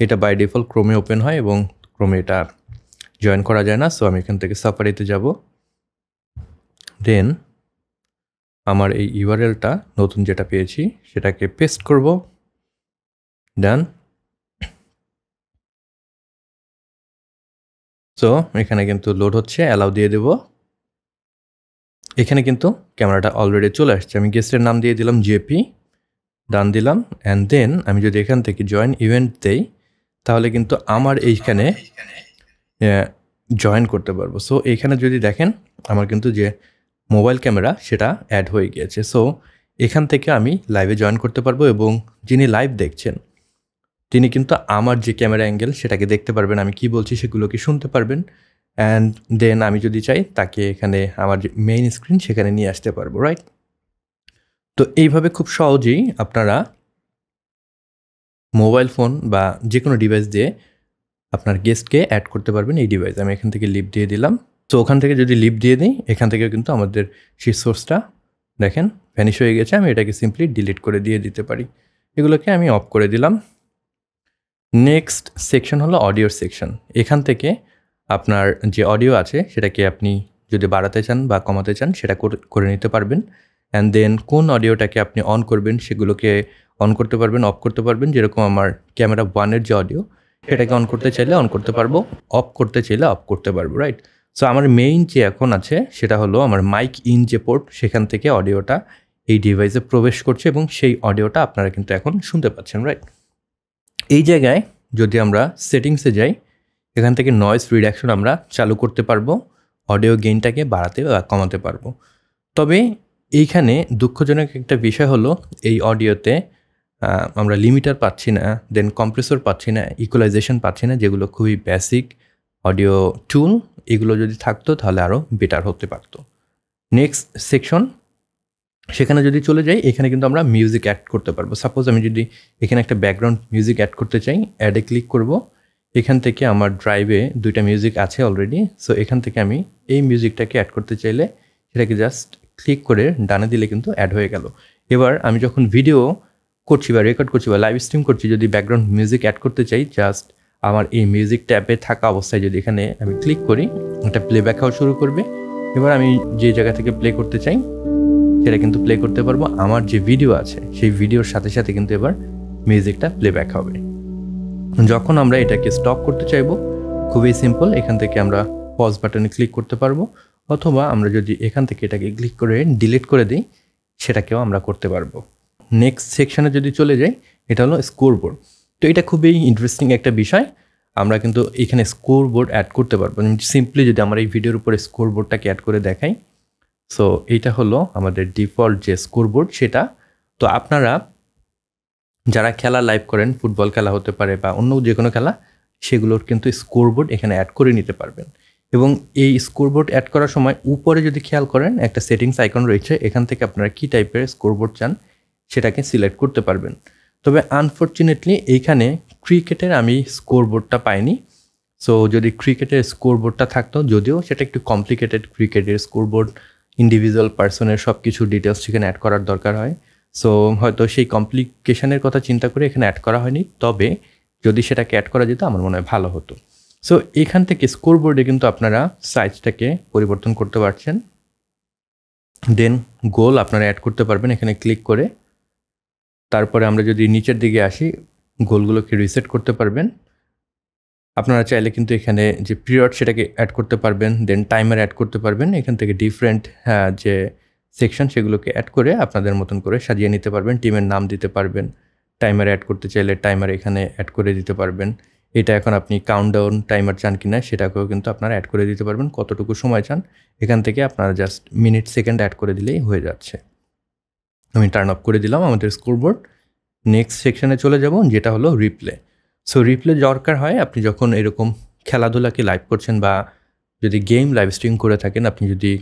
এটা বাই ডিফল্ট ক্রোমে ওপেন হয় এবং ক্রোমে এটা জয়েন করা যায় না। সো আমি এখান থেকে সাফারিতে যাব, দেন আমার এই ইউআরএলটা নতুন যেটা পেয়েছি সেটাকে পেস্ট করব, ডান। সো এখানে কিন্তু লোড হচ্ছে, অ্যালাউ দিয়ে দেব। এখানে কিন্তু ক্যামেরাটা অলরেডি চলে আসছে। আমি গেস্টের নাম দিয়ে দিলাম জেপি, ডান দিলাম। অ্যান্ড দেন আমি যদি এখান থেকে জয়েন ইভেন্ট দেই তাহলে কিন্তু আমার এইখানে জয়েন করতে পারবো। সো এইখানে যদি দেখেন আমার কিন্তু যে মোবাইল ক্যামেরা সেটা অ্যাড হয়ে গিয়েছে। সো এখান থেকে আমি লাইভে জয়েন করতে পারবো এবং যিনি লাইভ দেখছেন তিনি কিন্তু আমার যে ক্যামেরা অ্যাঙ্গেল সেটাকে দেখতে পারবেন, আমি কি বলছি সেগুলোকে শুনতে পারবেন। অ্যান্ড দেন আমি যদি চাই তাকে এখানে আমার যে মেইন স্ক্রিন সেখানে নিয়ে আসতে পারবো, রাইট? তো এইভাবে খুব সহজেই আপনারা মোবাইল ফোন বা যে কোনো ডিভাইস দিয়ে আপনার গেস্টকে অ্যাড করতে পারবেন এই ডিভাইস। আমি এখান থেকে লিভ দিয়ে দিলাম। তো ওখান থেকে যদি লিভ দিয়ে দিই এখান থেকে কিন্তু আমাদের সেই সোর্সটা দেখেন ভ্যানিশ হয়ে গেছে। আমি এটাকে সিম্পলি ডিলিট করে দিয়ে দিতে পারি। এগুলোকে আমি অফ করে দিলাম। নেক্সট সেকশন হলো অডিওর সেকশন। এখান থেকে আপনার যে অডিও আছে সেটাকে আপনি যদি বাড়াতে চান বা কমাতে চান সেটা করে নিতে পারবেন। অ্যান্ড দেন কোন অডিওটাকে আপনি অন করবেন সেগুলোকে অন করতে পারবেন, অফ করতে পারবেন। যেরকম আমার ক্যামেরা 1-এর যে অডিও সেটাকে অন করতে চাইলে অন করতে পারবো, অফ করতে চাইলে অফ করতে পারবো, রাইট? সো আমার মেইন যে এখন আছে সেটা হলো আমার মাইক ইন যে পোর্ট সেখান থেকে অডিওটা এই ডিভাইসে প্রবেশ করছে এবং সেই অডিওটা আপনারা কিন্তু এখন শুনতে পাচ্ছেন, রাইট? এই জায়গায় যদি আমরা সেটিংসে যাই এখান থেকে নয়েজ রিডাকশন আমরা চালু করতে পারবো, অডিও গেইনটাকে বাড়াতে বা কমাতে পারবো। তবে এইখানে দুঃখজনক একটা বিষয় হলো এই অডিওতে আমরা লিমিটার পাচ্ছি না, দেন কম্প্রেসর পাচ্ছি না, ইকুয়ালাইজেশন পাচ্ছি না, যেগুলো খুবই বেসিক অডিও টুল। এগুলো যদি থাকতো তাহলে আরও বেটার হতে পারতো। নেক্সট সেকশন, সেখানে যদি চলে যাই এখানে কিন্তু আমরা মিউজিক অ্যাড করতে পারবো। সাপোজ আমি যদি এখানে একটা ব্যাকগ্রাউন্ড মিউজিক অ্যাড করতে চাই, অ্যাডে ক্লিক করব। এখান থেকে আমার ড্রাইভে 2টা মিউজিক আছে অলরেডি। সো এখান থেকে আমি এই মিউজিকটাকে অ্যাড করতে চাইলে সেটাকে জাস্ট ক্লিক করে ডানে দিলে কিন্তু অ্যাড হয়ে গেল। এবার আমি যখন ভিডিও করছি বা রেকর্ড করছি বা লাইভ স্ট্রিম করছি, যদি ব্যাকগ্রাউন্ড মিউজিক অ্যাড করতে চাই জাস্ট আমার এই মিউজিক ট্যাবে থাকা অবস্থায় যদি এখানে আমি ক্লিক করি এটা প্লেব্যাক হওয়া শুরু করবে। এবার আমি যে জায়গা থেকে প্লে করতে চাই সেটা কিন্তু প্লে করতে পারবো। আমার যে ভিডিও আছে সেই ভিডিওর সাথে সাথে কিন্তু এবার মিউজিকটা প্লেব্যাক হবে। যখন আমরা এটাকে স্টপ করতে চাইবো খুবই সিম্পল, এখান থেকে আমরা পজ বাটনে ক্লিক করতে পারবো, অথবা আমরা যদি এখান থেকে এটাকে ক্লিক করে ডিলিট করে দিই সেটাকেও আমরা করতে পারবো। নেক্সট সেকশনে যদি চলে যাই এটা হলো স্কোরবোর্ড। তো এটা খুবই ইন্টারেস্টিং একটা বিষয়। আমরা কিন্তু এখানে স্কোরবোর্ড অ্যাড করতে পারবো। সিম্পলি যদি আমার এই ভিডিওর উপরে স্কোরবোর্ডটাকে অ্যাড করে দেখাই, সো এইটা হলো আমাদের ডিফল্ট যে স্কোরবোর্ড সেটা। তো আপনারা যারা খেলা লাইভ করেন, ফুটবল খেলা হতে পারে বা অন্য যে কোনো খেলা, সেগুলোর কিন্তু স্কোরবোর্ড এখানে অ্যাড করে নিতে পারবেন। এবং এই স্কোরবোর্ড অ্যাড করার সময় উপরে যদি খেয়াল করেন একটা সেটিংস আইকন রয়েছে, এখান থেকে আপনারা কী টাইপের স্কোরবোর্ড চান সেটাকে সিলেক্ট করতে পারবেন। তবে আনফর্চুনেটলি এইখানে ক্রিকেটের আমি স্কোরবোর্ডটা পাইনি। সো যদি ক্রিকেটের স্কোরবোর্ডটা থাকতো, যদিও সেটা একটু কমপ্লিকেটেড, ক্রিকেটের স্কোরবোর্ড ইন্ডিভিজুয়াল পার্সনের সব কিছু ডিটেলস সেখানে অ্যাড করার দরকার হয়। সো হয়তো সেই কমপ্লিকেশনের কথা চিন্তা করে এখানে অ্যাড করা হয়নি। তবে যদি সেটাকে অ্যাড করা যেত আমার মনে হয় ভালো হতো। সো এখান থেকে স্কোরবোর্ডে কিন্তু আপনারা সাইজটাকে পরিবর্তন করতে পারছেন। দেন গোল আপনারা অ্যাড করতে পারবেন এখানে ক্লিক করে। তারপরে আমরা যদি নিচের দিকে আসি গোলগুলোকে রিসেট করতে পারবেন। আপনারা চাইলে কিন্তু এখানে যে পিরিয়ড সেটাকে অ্যাড করতে পারবেন, দেন টাইমার অ্যাড করতে পারবেন। এখান থেকে ডিফারেন্ট যে সেকশন সেগুলোকে অ্যাড করে আপনাদের মতন করে সাজিয়ে নিতে পারবেন। টিমের নাম দিতে পারবেন। টাইমার অ্যাড করতে চাইলে টাইমার এখানে অ্যাড করে দিতে পারবেন। এটা এখন আপনি কাউন্টডাউন টাইমার চান কিনা সেটাকেও কিন্তু আপনারা অ্যাড করে দিতে পারবেন, কতটুকু সময় চান। এখান থেকে আপনারা জাস্ট মিনিট সেকেন্ড অ্যাড করে দিলেই হয়ে যাচ্ছে। আমি টার্ন অফ করে দিলাম আমাদের স্কোরবোর্ড। নেক্সট সেকশনে চলে যাব যেটা হলো রিপ্লে। সো রিপ্লে দরকার হয় আপনি যখন এরকম খেলাধুলাকে লাইভ করছেন বা যদি গেম লাইভ স্ট্রিম করে থাকেন, আপনি যদি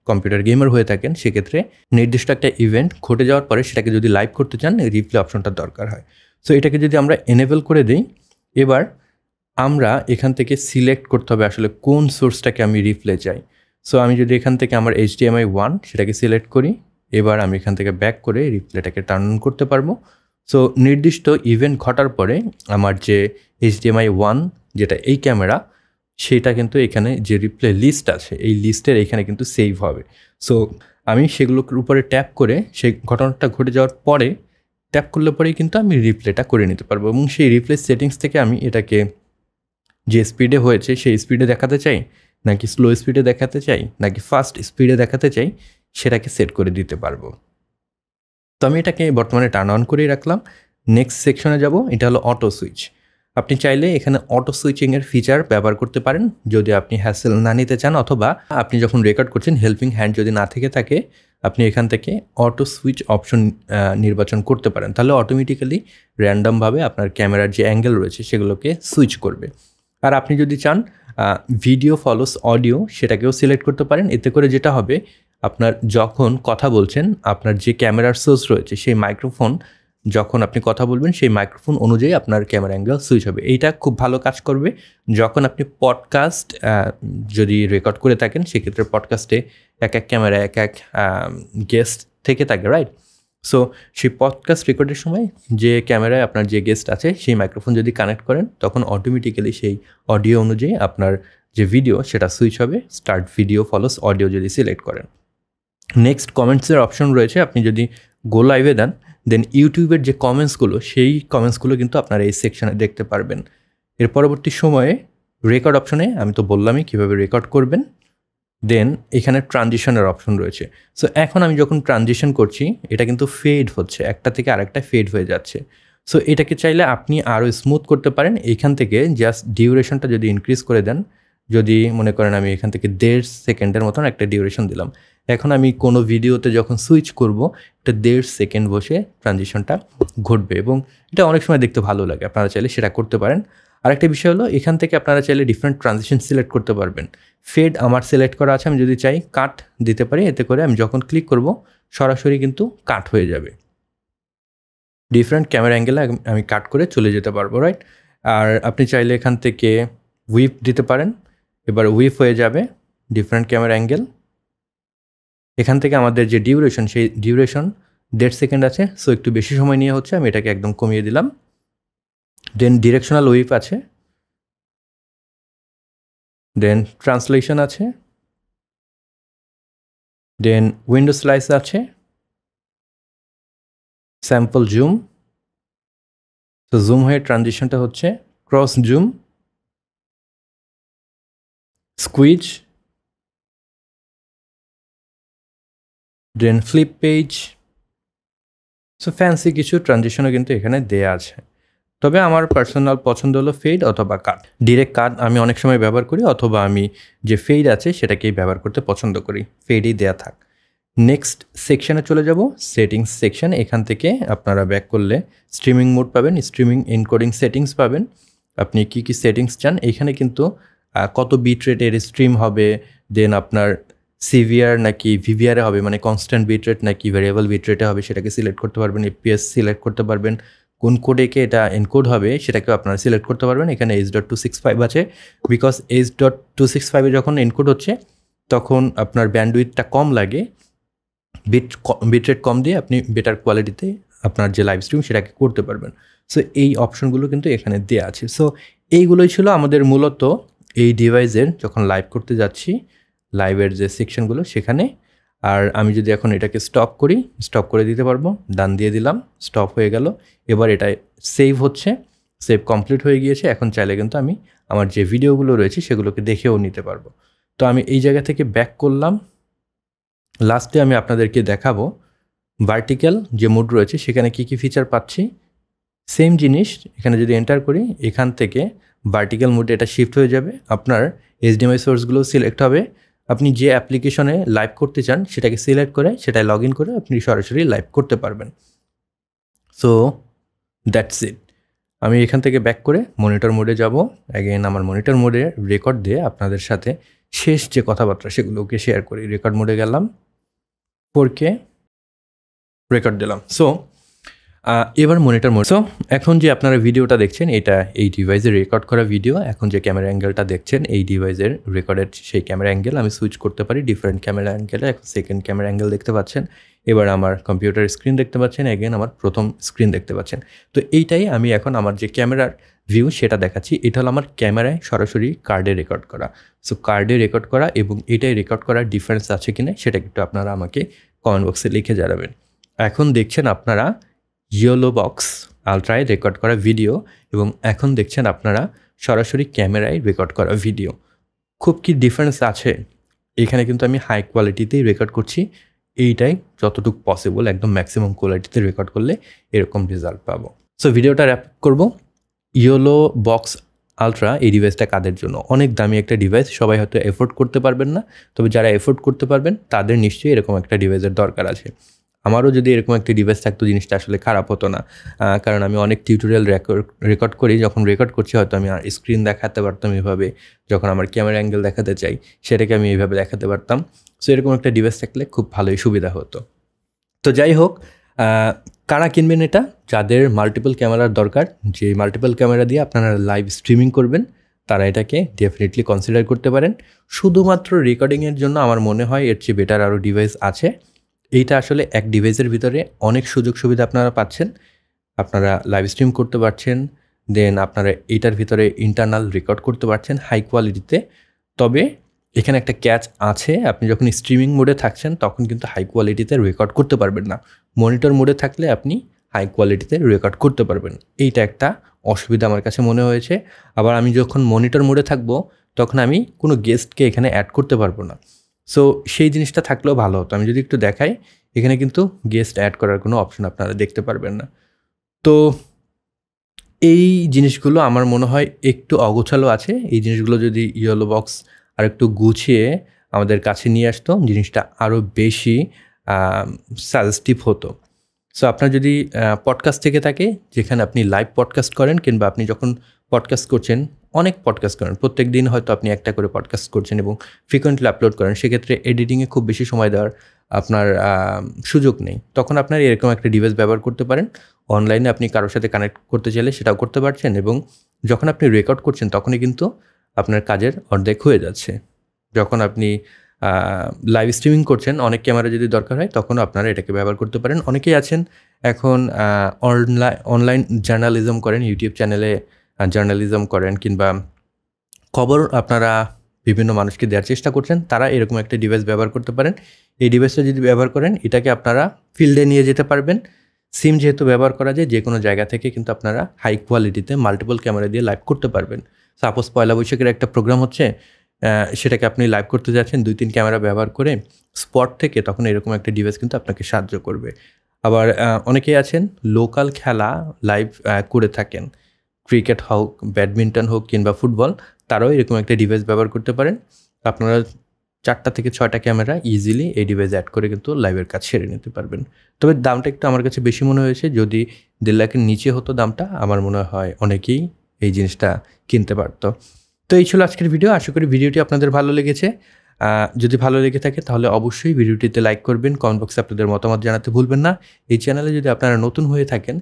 কম্পিউটার গেমার হয়ে থাকেন, সেক্ষেত্রে নির্দিষ্ট একটা ইভেন্ট ঘটে যাওয়ার পরে সেটাকে যদি লাইভ করতে চান রিপ্লে অপশনটা দরকার হয়। সো এটাকে যদি আমরা এনেবল করে দিই, এবার আমরা এখান থেকে সিলেক্ট করতে হবে আসলে কোন সোর্সটাকে আমি রিপ্লে চাই। সো আমি যদি এখান থেকে আমার HDMI 1 সেটাকে সিলেক্ট করি, এবার আমি এখান থেকে ব্যাক করে রিপ্লেটাকে টার্ন অন করতে পারবো। সো নির্দিষ্ট ইভেন্ট ঘটার পরে আমার যে HDMI 1 যেটা এই ক্যামেরা, সেটা কিন্তু এখানে যে রিপ্লে লিস্ট আছে এই লিস্টের এখানে কিন্তু সেভ হবে। সো আমি সেগুলোর উপরে ট্যাপ করে সেই ঘটনাটা ঘটে যাওয়ার পরে ট্যাপ করলে পরেই কিন্তু আমি রিপ্লেটা করে নিতে পারবো এবং সেই রিপ্লে সেটিংস থেকে আমি এটাকে যে স্পিডে হয়েছে সেই স্পিডে দেখাতে চাই, নাকি স্লো স্পিডে দেখাতে চাই, নাকি ফাস্ট স্পিডে দেখাতে চাই, সেটাকে সেট করে দিতে পারবো। তো আমি এটাকে বর্তমানে টার্ন অন করেই রাখলাম। নেক্সট সেকশনে যাব, এটা হলো অটো সুইচ। আপনি চাইলে এখানে অটো সুইচিংয়ের ফিচার ব্যবহার করতে পারেন যদি আপনি হ্যাসেল না নিতে চান, অথবা আপনি যখন রেকর্ড করছেন হেল্পিং হ্যান্ড যদি না থেকে থাকে, আপনি এখান থেকে অটো সুইচ অপশন নির্বাচন করতে পারেন। তাহলে অটোমেটিক্যালি র্যান্ডমভাবে আপনার ক্যামেরার যে অ্যাঙ্গেল রয়েছে সেগুলোকে সুইচ করবে। আর আপনি যদি চান ভিডিও ফলোস অডিও, সেটাকেও সিলেক্ট করতে পারেন। এতে করে যেটা হবে, আপনার যখন কথা বলছেন আপনার যে ক্যামেরার সোর্স রয়েছে সেই মাইক্রোফোন, যখন আপনি কথা বলবেন সেই মাইক্রোফোন অনুযায়ী আপনার ক্যামেরা অ্যাঙ্গেল সুইচ হবে। এইটা খুব ভালো কাজ করবে যখন আপনি পডকাস্ট যদি রেকর্ড করে থাকেন, সেক্ষেত্রে পডকাস্টে এক এক ক্যামেরা এক এক গেস্ট থেকে থাকে, রাইট? সো সেই পডকাস্ট রেকর্ডের সময় যে ক্যামেরায় আপনার যে গেস্ট আছে সেই মাইক্রোফোন যদি কানেক্ট করেন, তখন অটোমেটিক্যালি সেই অডিও অনুযায়ী আপনার যে ভিডিও সেটা সুইচ হবে, স্টার্ট ভিডিও ফলোস অডিও যদি সিলেক্ট করেন। নেক্সট কমেন্টসের অপশন রয়েছে। আপনি যদি গো লাইভে দেন, দেন ইউটিউবের যে কমেন্টসগুলো, সেই কমেন্টসগুলো কিন্তু আপনারা এই সেকশনে দেখতে পারবেন। এর পরবর্তী সময়ে রেকর্ড অপশনে আমি তো বললামই কীভাবে রেকর্ড করবেন। দেন এখানে ট্রানজিশনের অপশন রয়েছে। সো এখন আমি যখন ট্রানজিশন করছি, এটা কিন্তু ফেড হচ্ছে, একটা থেকে আরেকটা ফেড হয়ে যাচ্ছে। সো এটাকে চাইলে আপনি আরও স্মুথ করতে পারেন। এইখান থেকে জাস্ট ডিউরেশনটা যদি ইনক্রিজ করে দেন, যদি মনে করেন আমি এখান থেকে 1.5 সেকেন্ডের মতন একটা ডিউরেশন দিলাম, এখন আমি কোনো ভিডিওতে যখন সুইচ করব, এটা 1.5 সেকেন্ড বসে ট্রানজিশনটা ঘটবে এবং এটা অনেক সময় দেখতে ভালো লাগে। আপনারা চাইলে সেটা করতে পারেন। আরেকটা বিষয় হলো, এখান থেকে আপনারা চাইলে ডিফারেন্ট ট্রানজিশন সিলেক্ট করতে পারবেন। ফেড আমার সিলেক্ট করা আছে, আমি যদি চাই কাট দিতে পারি। এতে করে আমি যখন ক্লিক করব সরাসরি কিন্তু কাট হয়ে যাবে। ডিফারেন্ট ক্যামেরা অ্যাঙ্গেলে আমি কাট করে চলে যেতে পারবো, রাইট? আর আপনি চাইলে এখান থেকে হুইপ দিতে পারেন। এবার হুইপ হয়ে যাবে ডিফারেন্ট ক্যামেরা অ্যাঙ্গেল। এখান থেকে আমাদের যে ডিউরেশন, সেই ডিউরেশন 1.5 সেকেন্ড আছে। সো একটু বেশি সময় নিয়ে হচ্ছে, আমি এটাকে একদম কমিয়ে দিলাম। দেন ডিরেকশনাল হুইপ আছে, দেন ট্রান্সলেশন আছে, দেন উইন্ডো স্লাইস আছে, স্যাম্পল জুম। তো জুম হয়ে ট্রানজিশনটা হচ্ছে ক্রস জুম, স্কুইজ, দেন ফ্লিপ পেজ। সো ফ্যান্সি কিছু ট্রানজিশনও কিন্তু এখানে দেয়া আছে। তবে আমার পার্সোনাল পছন্দ হলো ফেড অথবা কাট। ডিরেক্ট কাট আমি অনেক সময় ব্যবহার করি, অথবা আমি যে ফেড আছে সেটাকেই ব্যবহার করতে পছন্দ করি, ফেডই দেয়া থাক। নেক্সট সেকশানে চলে যাব, সেটিংস সেকশন। এখান থেকে আপনারা ব্যাক করলে স্ট্রিমিং মোড পাবেন, স্ট্রিমিং এনকোডিং সেটিংস পাবেন। আপনি কি কি সেটিংস চান, এখানে কিন্তু কত বিট রেটের স্ট্রিম হবে, দেন আপনার সিভিআর নাকি ভিভিআরে হবে, মানে কনস্ট্যান্ট বিট রেট নাকি ভ্যারিয়েবল বিট রেটে হবে, সেটাকে সিলেক্ট করতে পারবেন। এফপিএস সিলেক্ট করতে পারবেন, কোন কোডেকে এটা এনকোড হবে সেটাকেও আপনারা সিলেক্ট করতে পারবেন। এখানে H.265 আছে, বিকজ H.265 যখন এনকোড হচ্ছে তখন আপনার ব্যান্ডউইথটা কম লাগে, বিট রেট কম দিয়ে আপনি বেটার কোয়ালিটিতে আপনার যে লাইভ স্ট্রিম সেটাকে করতে পারবেন। সো এই অপশনগুলো কিন্তু এখানে দেওয়া আছে। সো এইগুলোই ছিল আমাদের মূলত এই ডিভাইসের যখন লাইভ করতে যাচ্ছি, লাইভের যে সেকশনগুলো সেখানে। আর আমি যদি এখন এটাকে স্টপ করি, স্টপ করে দিতে পারবো, ডান দিয়ে দিলাম, স্টপ হয়ে গেল। এবার এটা সেভ হচ্ছে, সেভ কমপ্লিট হয়ে গিয়েছে। এখন চাইলে কিন্তু আমি আমার যে ভিডিওগুলো রয়েছে সেগুলোকে দেখেও নিতে পারবো। তো আমি এই জায়গা থেকে ব্যাক করলাম। লাস্টে আমি আপনাদেরকে দেখাবো ভার্টিক্যাল যে মোড রয়েছে সেখানে কি কি ফিচার পাচ্ছি। সেম জিনিস এখানে যদি এন্টার করি, এখান থেকে ভার্টিক্যাল মোডে এটা শিফট হয়ে যাবে। আপনার HDMI সোর্সগুলো সিলেক্ট হবে। আপনি যে অ্যাপ্লিকেশনে লাইভ করতে চান সেটাকে সিলেক্ট করে সেটায় লগ ইন করে আপনি সরাসরি লাইভ করতে পারবেন। So that's it. আমি এখান থেকে ব্যাক করে মনিটর মোডে যাব। অ্যাগেন আমার মনিটর মোডে রেকর্ড দিয়ে আপনাদের সাথে শেষ যে কথাবার্তা সেগুলোকে শেয়ার করি। রেকর্ড মোডে গেলাম, 4K রেকর্ড দিলাম। সো এবার মনিটর মোড। সো এখন যে আপনারা ভিডিওটা দেখছেন এটা এই ডিভাইসের রেকর্ড করা ভিডিও। এখন যে ক্যামেরা অ্যাঙ্গেলটা দেখছেন এই ডিভাইসের রেকর্ডের সেই ক্যামেরা অ্যাঙ্গেল। আমি সুইচ করতে পারি ডিফারেন্ট ক্যামেরা অ্যাঙ্গেলে। এখন সেকেন্ড ক্যামেরা অ্যাঙ্গেল দেখতে পাচ্ছেন। এবার আমার কম্পিউটার স্ক্রিন দেখতে পাচ্ছেন, অ্যাগেন আমার প্রথম স্ক্রিন দেখতে পাচ্ছেন। তো এইটাই আমি এখন আমার যে ক্যামেরার ভিউ সেটা দেখাচ্ছি। এটা হলো আমার ক্যামেরায় সরাসরি কার্ডে রেকর্ড করা। সো কার্ডে রেকর্ড করা এবং এটাই রেকর্ড করার ডিফারেন্স আছে কিনা সেটা একটু আপনারা আমাকে কমেন্ট বক্সে লিখে জানাবেন। এখন দেখছেন আপনারা ইয়েলো বক্স আলট্রায় রেকর্ড করা ভিডিও এবং এখন দেখছেন আপনারা সরাসরি ক্যামেরায় রেকর্ড করা ভিডিও। খুব কি ডিফারেন্স আছে? এখানে কিন্তু আমি হাই কোয়ালিটিতেই রেকর্ড করছি, এইটাই যতটুকু পসিবল একদম ম্যাক্সিমাম কোয়ালিটিতে রেকর্ড করলে এরকম রেজাল্ট পাবো। সো ভিডিওটা র্যাপ করব। ইয়োলো বক্স আলট্রা এই ডিভাইসটা কাদের জন্য? অনেক দামি একটা ডিভাইস, সবাই হয়তো এফোর্ড করতে পারবেন না, তবে যারা এফোর্ড করতে পারবেন তাদের নিশ্চয়ই এরকম একটা ডিভাইসের দরকার আছে। আমারও যদি এরকম একটা ডিভাইস থাকতো জিনিসটা আসলে খারাপ হতো না, কারণ আমি অনেক টিউটোরিয়াল রেকর্ড করি, যখন রেকর্ড করছি হয়তো আমি স্ক্রিন দেখাতে পারতাম এভাবে, যখন আমার ক্যামেরা অ্যাঙ্গেল দেখাতে চাই সেটাকে আমি এইভাবে দেখাতে পারতাম। সো এরকম একটা ডিভাইস থাকলে খুব ভালোই সুবিধা হতো। তো যাই হোক, কারা কিনবেন এটা? যাদের মাল্টিপল ক্যামেরার দরকার, যে মাল্টিপল ক্যামেরা দিয়ে আপনারা লাইভ স্ট্রিমিং করবেন, তারা এটাকে ডেফিনেটলি কনসিডার করতে পারেন। শুধুমাত্র রেকর্ডিংয়ের জন্য আমার মনে হয় এর চেয়ে বেটার আরও ডিভাইস আছে। এইটা আসলে এক ডিভাইসের ভিতরে অনেক সুযোগ সুবিধা আপনারা পাচ্ছেন। আপনারা লাইভ স্ট্রিম করতে পারছেন, দেন আপনারা এইটার ভিতরে ইন্টারনাল রেকর্ড করতে পারছেন হাই কোয়ালিটিতে। তবে এখানে একটা ক্যাচ আছে, আপনি যখন স্ট্রিমিং মোডে থাকছেন তখন কিন্তু হাই কোয়ালিটিতে রেকর্ড করতে পারবেন না। মনিটর মোডে থাকলে আপনি হাই কোয়ালিটিতে রেকর্ড করতে পারবেন। এইটা একটা অসুবিধা আমার কাছে মনে হয়েছে। আবার আমি যখন মনিটর মোডে থাকবো তখন আমি কোনো গেস্টকে এখানে অ্যাড করতে পারবো না। সো সেই জিনিসটা থাকলেও ভালো হতো। আমি যদি একটু দেখাই, এখানে কিন্তু গেস্ট অ্যাড করার কোনো অপশন আপনারা দেখতে পারবেন না। তো এই জিনিসগুলো আমার মনে হয় একটু অগোছালো আছে। এই জিনিসগুলো যদি ইয়েলো বক্স আর একটু গুছিয়ে আমাদের কাছে নিয়ে আসতো, জিনিসটা আরও বেশি সাজেস্টিভ হতো। সো আপনার যদি পডকাস্ট থেকে থাকে, যেখানে আপনি লাইভ পডকাস্ট করেন, কিংবা আপনি যখন পডকাস্ট করছেন, অনেক পডকাস্ট করেন, প্রত্যেক দিন হয়তো আপনি একটা করে পডকাস্ট করছেন এবং ফ্রিকোয়েন্টলি আপলোড করেন, সেক্ষেত্রে এডিটিংয়ে খুব বেশি সময় দেওয়ার আপনার সুযোগ নেই। তখন আপনার এরকম একটা ডিভাইস ব্যবহার করতে পারেন। অনলাইনে আপনি কারোর সাথে কানেক্ট করতে চাইলে সেটাও করতে পারছেন, এবং যখন আপনি রেকর্ড করছেন তখনই কিন্তু আপনার কাজের অর্ধেক হয়ে যাচ্ছে। যখন আপনি লাইভ স্ট্রিমিং করছেন, অনেক ক্যামেরা যদি দরকার হয় তখনও আপনারা এটাকে ব্যবহার করতে পারেন। অনেকেই আছেন এখন অনলাইন জার্নালিজম করেন, ইউটিউব চ্যানেলে জার্নালিজম করেন, কিংবা খবর আপনারা বিভিন্ন মানুষকে দেওয়ার চেষ্টা করছেন, তারা এরকম একটা ডিভাইস ব্যবহার করতে পারেন। এই ডিভাইসটা যদি ব্যবহার করেন, এটাকে আপনারা ফিল্ডে নিয়ে যেতে পারবেন। সিম যেহেতু ব্যবহার করা যায়, যে কোনো জায়গা থেকে কিন্তু আপনারা হাই কোয়ালিটিতে মাল্টিপল ক্যামেরা দিয়ে লাইভ করতে পারবেন। সাপোজ পয়লা বৈশাখের একটা প্রোগ্রাম হচ্ছে, সেটাকে আপনি লাইভ করতে যাচ্ছেন 2-3 ক্যামেরা ব্যবহার করে স্পট থেকে, তখন এরকম একটা ডিভাইস কিন্তু আপনাকে সাহায্য করবে। আবার অনেকেই আছেন লোকাল খেলা লাইভ করে থাকেন, ক্রিকেট হোক, ব্যাডমিন্টন হোক, কিংবা ফুটবল, তারাও এরকম একটা ডিভাইস ব্যবহার করতে পারেন। আপনারা 4টা থেকে 6টা ক্যামেরা ইজিলি এই ডিভাইস অ্যাড করে কিন্তু লাইভের কাজ সেরে নিতে পারবেন। তবে দামটা একটু আমার কাছে বেশি মনে হয়েছে। যদি 1.5 লাখের নিচে হতো দামটা, আমার মনে হয় অনেকেই এই জিনিসটা কিনতে পারতো। তো এই ছিল আজকের ভিডিও। আশা করি ভিডিওটি আপনাদের ভালো লেগেছে। যদি ভালো লেগে থাকে তাহলে অবশ্যই ভিডিওটিতে লাইক করবেন, কমেন্ট বক্সে আপনাদের মতামত জানাতে ভুলবেন না। এই চ্যানেলে যদি আপনারা নতুন হয়ে থাকেন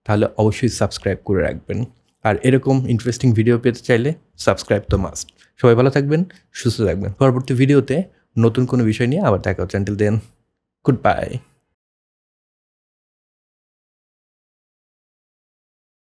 তাহলে অবশ্যই সাবস্ক্রাইব করে রাখবেন। আর এরকম ইন্টারেস্টিং ভিডিও পেতে চাইলে সাবস্ক্রাইব তো মাস্ট। সবাই ভালো থাকবেন, সুস্থ থাকবেন। পরবর্তী ভিডিওতে নতুন কোনো বিষয় নিয়ে আবার দেখা হচ্ছে। Until then, good bye.